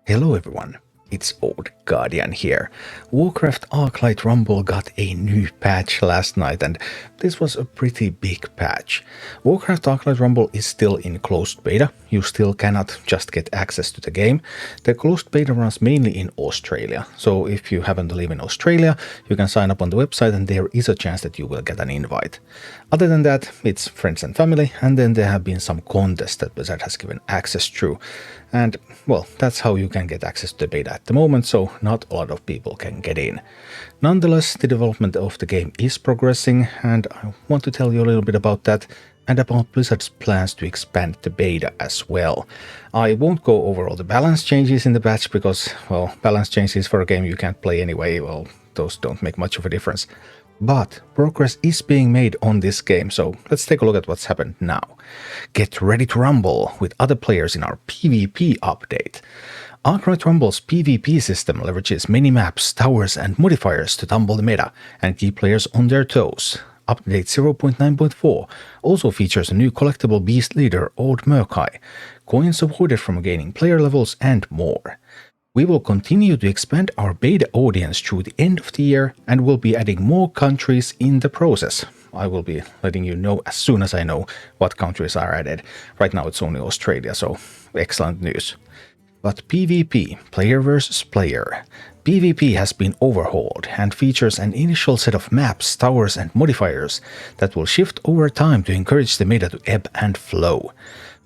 Hello everyone, it's Old Guardian here. Warcraft Arclight Rumble got a new patch last night and this was a pretty big patch. Warcraft Arclight Rumble is still in closed beta, you still cannot just get access to the game. The closed beta runs mainly in Australia, so if you happen to live in Australia, you can sign up on the website and there is a chance that you will get an invite. Other than that, it's friends and family, and then there have been some contests that Blizzard has given access through. And, well, that's how you can get access to the beta at the moment, so not a lot of people can get in. Nonetheless, the development of the game is progressing, and I want to tell you a little bit about that, and about Blizzard's plans to expand the beta as well. I won't go over all the balance changes in the patch, because, well, balance changes for a game you can't play anyway, well, those don't make much of a difference. But progress is being made on this game, so let's take a look at what's happened now. Get ready to rumble with other players in our PvP update. Arclight Rumble's PvP system leverages many maps, towers and modifiers to tumble the meta and keep players on their toes. Update 0.9.4 also features a new collectible beast leader, Old Merkai, coins awarded from gaining player levels and more. We will continue to expand our beta audience through the end of the year and will be adding more countries in the process. I will be letting you know as soon as I know what countries are added. Right now it's only Australia, so excellent news. But PvP, player versus player. PvP has been overhauled and features an initial set of maps, towers and modifiers that will shift over time to encourage the meta to ebb and flow.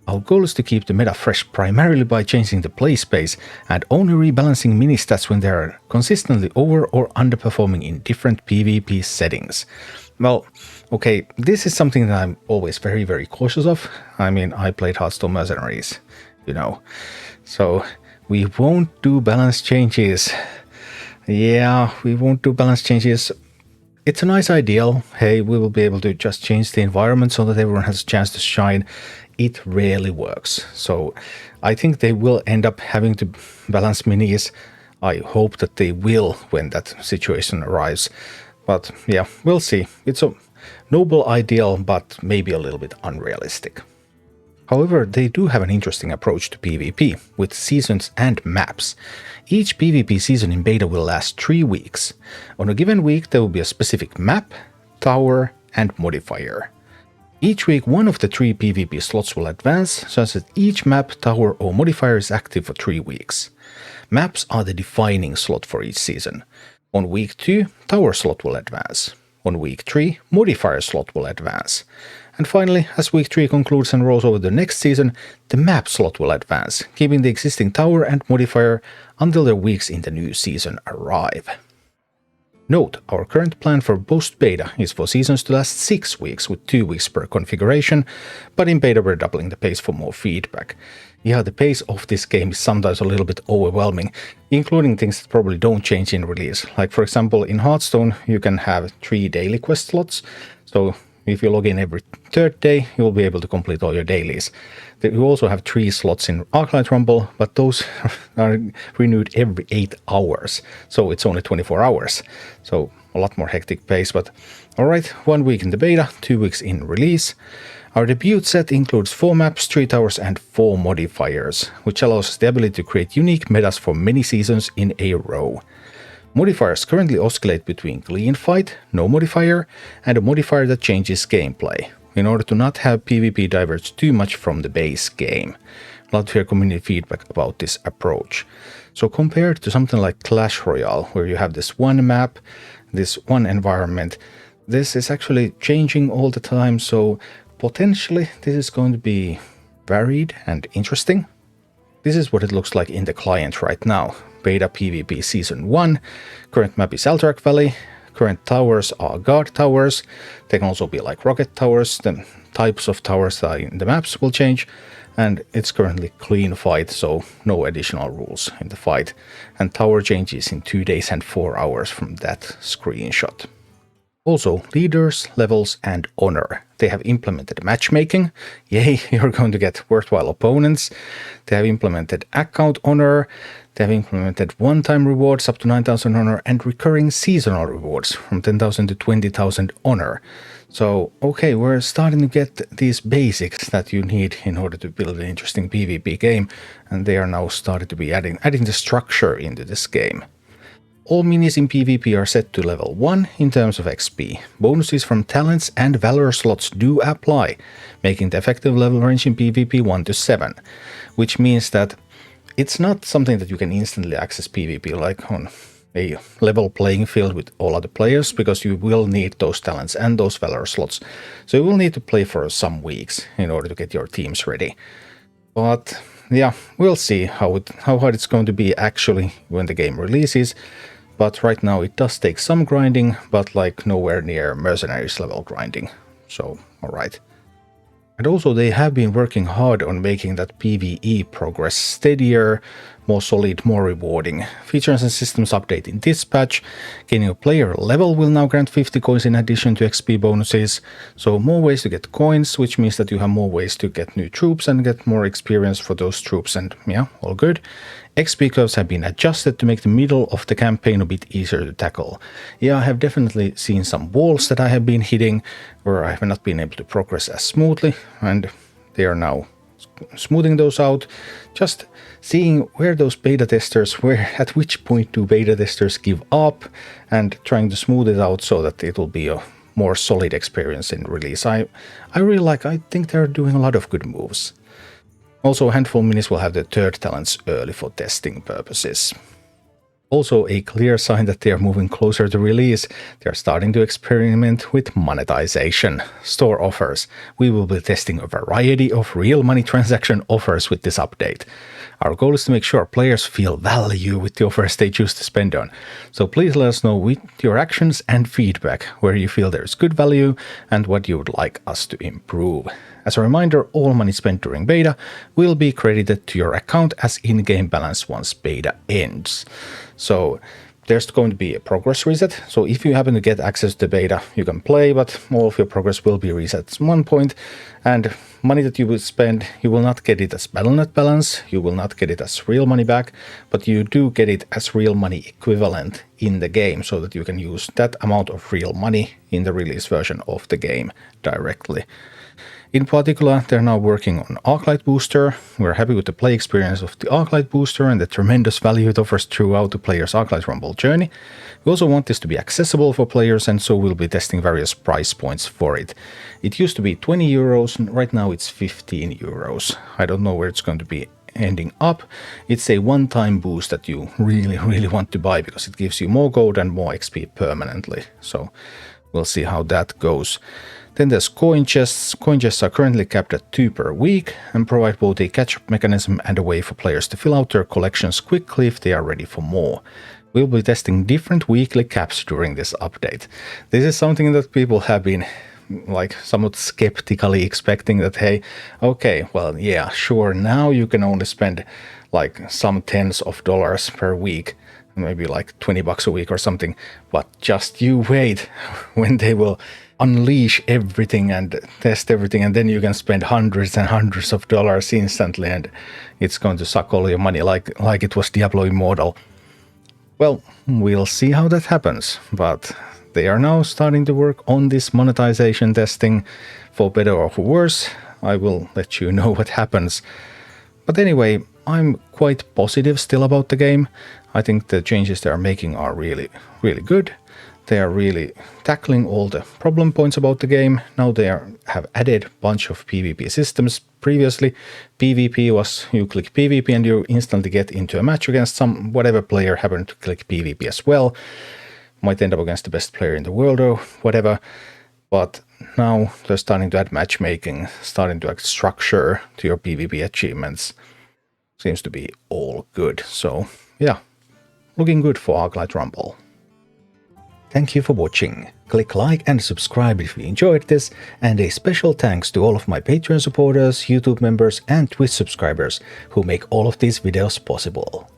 Our goal is to keep the meta fresh primarily by changing the play space and only rebalancing mini-stats when they are consistently over or underperforming in different PvP settings. Well, okay, this is something that I'm always very cautious of. I mean, I played Hearthstone Mercenaries, you know. So, we won't do balance changes. Yeah, we won't do balance changes. It's a nice ideal. Hey, we will be able to just change the environment so that everyone has a chance to shine. It rarely works. So I think they will end up having to balance minis. I hope that they will when that situation arrives. But yeah, we'll see. It's a noble ideal, but maybe a little bit unrealistic. However, they do have an interesting approach to PvP, with seasons and maps. Each PvP season in beta will last 3 weeks. On a given week there will be a specific map, tower and modifier. Each week one of the 3 PvP slots will advance, such that each map, tower or modifier is active for 3 weeks. Maps are the defining slot for each season. On week 2, tower slot will advance. On week 3, modifier slot will advance. And finally, as week 3 concludes and rolls over the next season, the map slot will advance, keeping the existing tower and modifier until their weeks in the new season arrive. Note, our current plan for post beta is for seasons to last 6 weeks with 2 weeks per configuration, but in beta we're doubling the pace for more feedback. Yeah, the pace of this game is sometimes a little bit overwhelming, including things that probably don't change in release. Like for example, in Hearthstone you can have 3 daily quest slots, so if you log in every 3rd day, you'll be able to complete all your dailies. You also have 3 slots in Arclight Rumble, but those are renewed every 8 hours, so it's only 24 hours. So a lot more hectic pace, but alright, 1 week in the beta, 2 weeks in release. Our debut set includes 4 maps, 3 towers and 4 modifiers, which allows us the ability to create unique metas for many seasons in a row. Modifiers currently oscillate between clean fight, no modifier, and a modifier that changes gameplay, in order to not have PvP diverge too much from the base game. I'd love to hear community feedback about this approach. So compared to something like Clash Royale, where you have this one map, this one environment, this is actually changing all the time, so potentially this is going to be varied and interesting. This is what it looks like in the client right now. Beta PvP Season 1, current map is Alterac Valley, current towers are guard towers, they can also be like rocket towers, the types of towers that are in the maps will change, and it's currently clean fight, so no additional rules in the fight, and tower changes in 2 days and 4 hours from that screenshot. Also, leaders, levels, and honor. They have implemented matchmaking. Yay, you're going to get worthwhile opponents. They have implemented account honor. They have implemented one-time rewards up to 9,000 honor and recurring seasonal rewards from 10,000 to 20,000 honor. So, okay, we're starting to get these basics that you need in order to build an interesting PvP game, and they are now starting to be adding the structure into this game. All minis in PvP are set to level 1 in terms of XP. Bonuses from talents and valor slots do apply, making the effective level range in PvP 1 to 7, which means that it's not something that you can instantly access PvP like on a level playing field with all other players, because you will need those talents and those valor slots. So you will need to play for some weeks in order to get your teams ready. But yeah, we'll see how hard it's going to be actually when the game releases. But right now it does take some grinding, but like nowhere near Mercenaries level grinding. So, alright. And also they have been working hard on making that PvE progress steadier, more solid, more rewarding. Features and systems update in this patch. Gaining a player level will now grant 50 coins in addition to XP bonuses. So more ways to get coins, which means that you have more ways to get new troops and get more experience for those troops, and yeah, all good. XP curves have been adjusted to make the middle of the campaign a bit easier to tackle. Yeah, I have definitely seen some walls that I have been hitting where I have not been able to progress as smoothly, and they are now smoothing those out. Just seeing where those beta testers, at which point do beta testers give up, and trying to smooth it out so that it will be a more solid experience in release. I think they're doing a lot of good moves. Also, a handful minis will have the third talents early for testing purposes. Also, a clear sign that they are moving closer to release. They are starting to experiment with monetization. Store offers. We will be testing a variety of real money transaction offers with this update. Our goal is to make sure players feel value with the offers they choose to spend on. So please let us know with your actions and feedback where you feel there is good value and what you would like us to improve. As a reminder, all money spent during beta will be credited to your account as in-game balance once beta ends. So there's going to be a progress reset. So if you happen to get access to the beta, you can play, but all of your progress will be reset at one point. And money that you will spend, you will not get it as Battle.net balance, you will not get it as real money back, but you do get it as real money equivalent in the game, so that you can use that amount of real money in the release version of the game directly. In particular, they're now working on Arclight Booster. We're happy with the play experience of the Arclight Booster and the tremendous value it offers throughout the player's Arclight Rumble journey. We also want this to be accessible for players, and so we'll be testing various price points for it. It used to be 20 euros, and right now it's 15 euros. I don't know where it's going to be ending up. It's a one-time boost that you really want to buy, because it gives you more gold and more XP permanently. So we'll see how that goes. Then there's coin chests. Coin chests are currently capped at 2 per week and provide both a catch-up mechanism and a way for players to fill out their collections quickly if they are ready for more. We'll be testing different weekly caps during this update. This is something that people have been like somewhat skeptically expecting, that hey, okay, well, yeah, sure, now you can only spend like some tens of dollars per week, maybe like $20 a week or something, but just you wait when they will unleash everything and test everything, and then you can spend hundreds and hundreds of dollars instantly, and it's going to suck all your money like it was Diablo Immortal. Well, we'll see how that happens, but they are now starting to work on this monetization testing. For better or for worse, I will let you know what happens. But anyway, I'm quite positive still about the game. I think the changes they are making are really good. They are really tackling all the problem points about the game. Now they have added a bunch of PvP systems. Previously, PvP was you click PvP and you instantly get into a match against whatever player happened to click PvP as well. Might end up against the best player in the world or whatever. But now they're starting to add matchmaking, starting to add structure to your PvP achievements. Seems to be all good. So yeah, looking good for Arclight Rumble. Thank you for watching. Click like and subscribe if you enjoyed this, and a special thanks to all of my Patreon supporters, YouTube members and Twitch subscribers who make all of these videos possible.